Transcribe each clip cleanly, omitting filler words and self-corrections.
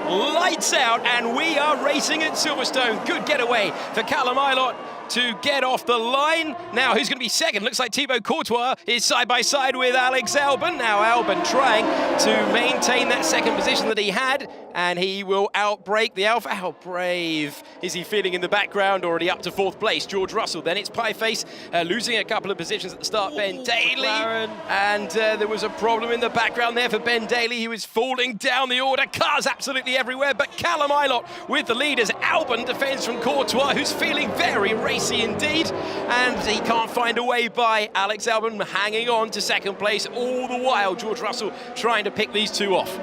lights out, and we are racing at Silverstone. Good getaway for Callum to get off the line. Now, who's going to be second? Looks like Thibaut Courtois is side by side with Alex Albon. Now, Albon trying to maintain that second position that he had, and he will outbrake the Alpha. How brave is he feeling in the background? Already up to fourth place. George Russell. Then it's Pieface losing a couple of positions at the start. Ben Daly. And there was a problem in the background there for Ben Daly. He was falling down the order. Cars absolutely everywhere, but Callum with the lead as Albon defends from Courtois, who's feeling very racy indeed, and he can't find a way by. Alex Albon hanging on to second place all the while. George Russell trying to pick these two off.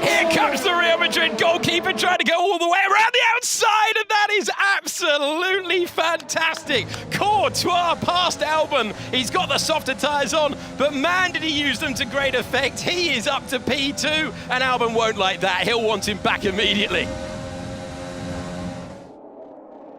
Here comes the Real Madrid goalkeeper trying to go all the way around the outside, and that is absolutely fantastic. Courtois past Albon. He's got the softer tyres on, but man, did he use them to great effect. He is up to P2, and Albon won't like that. He'll want him back immediately.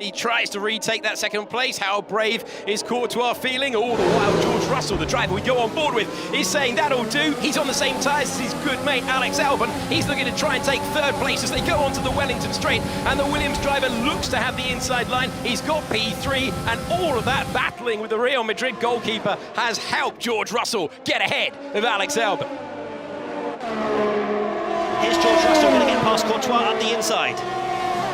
He tries to retake that second place. How brave is Courtois feeling? All the while, George Russell, the driver we go on board with, is saying that'll do. He's on the same tyres as his good mate Alex Albon. He's looking to try and take third place as they go onto the Wellington Straight, and the Williams driver looks to have the inside line. He's got P3, and all of that battling with the Real Madrid goalkeeper has helped George Russell get ahead of Alex Albon. Here's George Russell going to get past Courtois up the inside.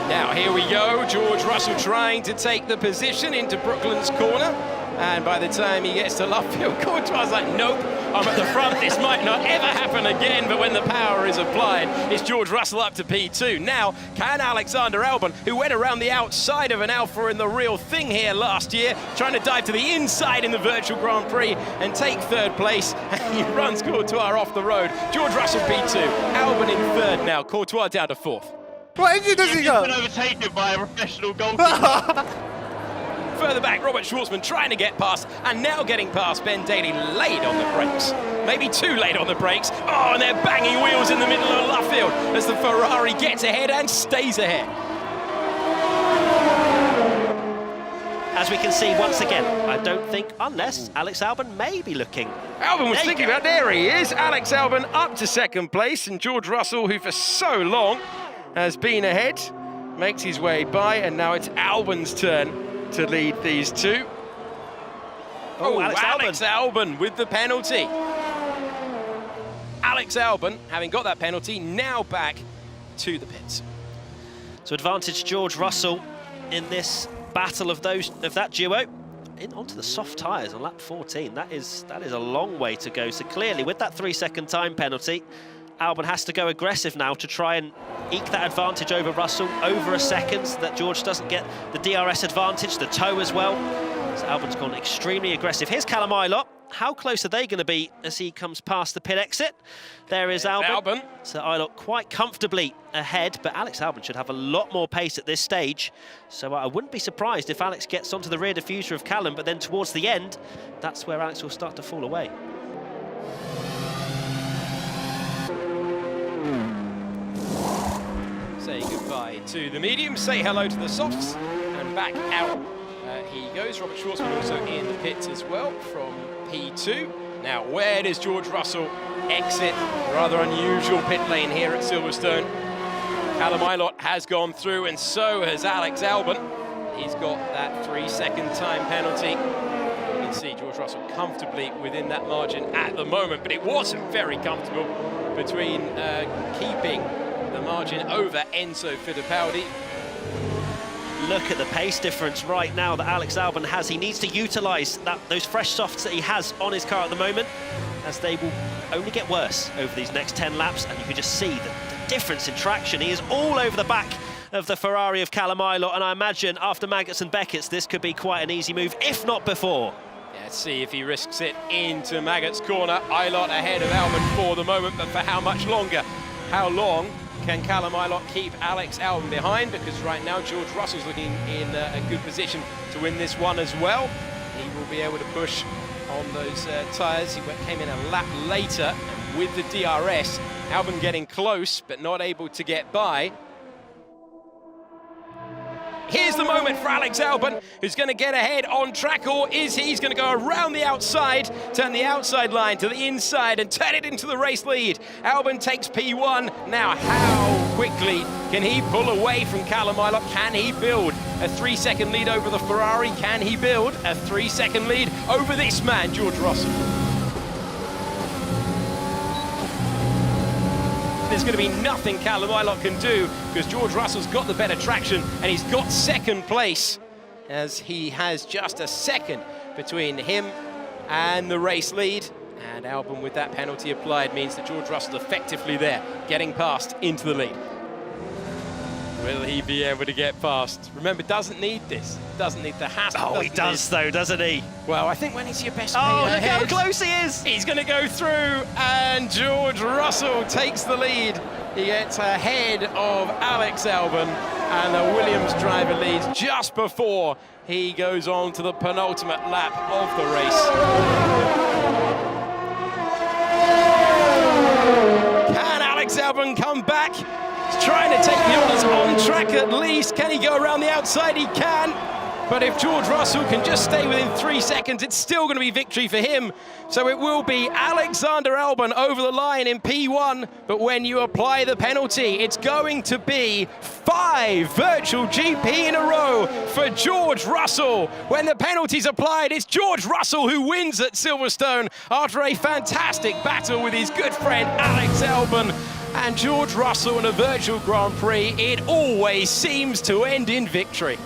Now, here we go, George Russell trying to take the position into Brooklands corner, and by the time he gets to Lovefield, Courtois like, nope, I'm at the front, this might not ever happen again, but when the power is applied, it's George Russell up to P2. Now, can Alexander Albon, who went around the outside of an Alpha in the real thing here last year, trying to dive to the inside in the virtual Grand Prix and take third place, and he runs Courtois off the road. George Russell P2, Albon in third now, Courtois down to fourth. What engine does he go? He's been overtaken by a professional goalkeeper. Further back, Robert Schwartzman trying to get past, and now getting past Ben Daly, late on the brakes. Maybe too late on the brakes. Oh, and they're banging wheels in the middle of Lovefield as the Ferrari gets ahead and stays ahead. As we can see once again, I don't think, unless Alex Albon may be looking. Albon was thinking about, there he is, Alex Albon up to second place, and George Russell, who for so long has been ahead, makes his way by, and now it's Albon's turn to lead these two. Oh, Alex Albon with the penalty. Alex Albon, having got that penalty, now back to the pits. So advantage George Russell in this battle of that duo. Onto the soft tyres on lap 14. That is a long way to go. So clearly, with that 3-second time penalty, Albon has to go aggressive now to try and eke that advantage over Russell, over a second, so that George doesn't get the DRS advantage, the tow as well. So Albon's gone extremely aggressive. Here's Callum. How close are they going to be as he comes past the pit exit? There is Albon. So Ilott quite comfortably ahead, but Alex Albon should have a lot more pace at this stage. So I wouldn't be surprised if Alex gets onto the rear diffuser of Callum, but then towards the end, that's where Alex will start to fall away. Say goodbye to the mediums, say hello to the softs, and back out he goes. Robert Schwartzman also in the pits as well from P2. Now, where does George Russell exit? Rather unusual pit lane here at Silverstone. Callum has gone through, and so has Alex Albon. He's got that 3-second time penalty. You can see George Russell comfortably within that margin at the moment, but it wasn't very comfortable between keeping the margin over Enzo Fittipaldi. Look at the pace difference right now that Alex Albon has. He needs to utilise those fresh softs that he has on his car at the moment, as they will only get worse over these next 10 laps, and you can just see the difference in traction. He is all over the back of the Ferrari of Callum, and I imagine after Maggots and Beckett's, this could be quite an easy move, if not before. Yeah, let's see if he risks it into Maggots' corner. Ilott ahead of Albon for the moment, but for how much longer? How long can Callum keep Alex Albon behind? Because right now George Russell's looking in a good position to win this one as well. He will be able to push on those tyres. He came in a lap later, and with the DRS, Albon getting close but not able to get by. Here's the moment for Alex Albon, who's going to get ahead on track, or is he? He's going to go around the outside, turn the outside line to the inside and turn it into the race lead. Albon takes P1. Now, how quickly can he pull away from Callum Ilott? Can he build a 3-second lead over the Ferrari? Can he build a 3-second lead over this man, George Russell? There's going to be nothing Callum Ilott can do because George Russell's got the better traction and he's got second place, as he has just a second between him and the race lead. And Albon, with that penalty applied, means that George Russell effectively there, getting past into the lead. Will he be able to get past? Remember, doesn't need this. Doesn't need the hassle. Oh, he does though, doesn't he? Well, I think when it's your best Oh, mate look ahead, how close he is! he's going to go through, and George Russell takes the lead. He gets ahead of Alex Albon, and the Williams driver leads just before he goes on to the penultimate lap of the race. Can Alex Albon come back? He's trying to take the honours on track at least. Can he go around the outside? He can. But if George Russell can just stay within 3 seconds, it's still going to be victory for him. So it will be Alexander Albon over the line in P1. But when you apply the penalty, it's going to be 5 virtual GP in a row for George Russell. When the penalty's applied, it's George Russell who wins at Silverstone after a fantastic battle with his good friend Alex Albon. And George Russell in a virtual Grand Prix, it always seems to end in victory.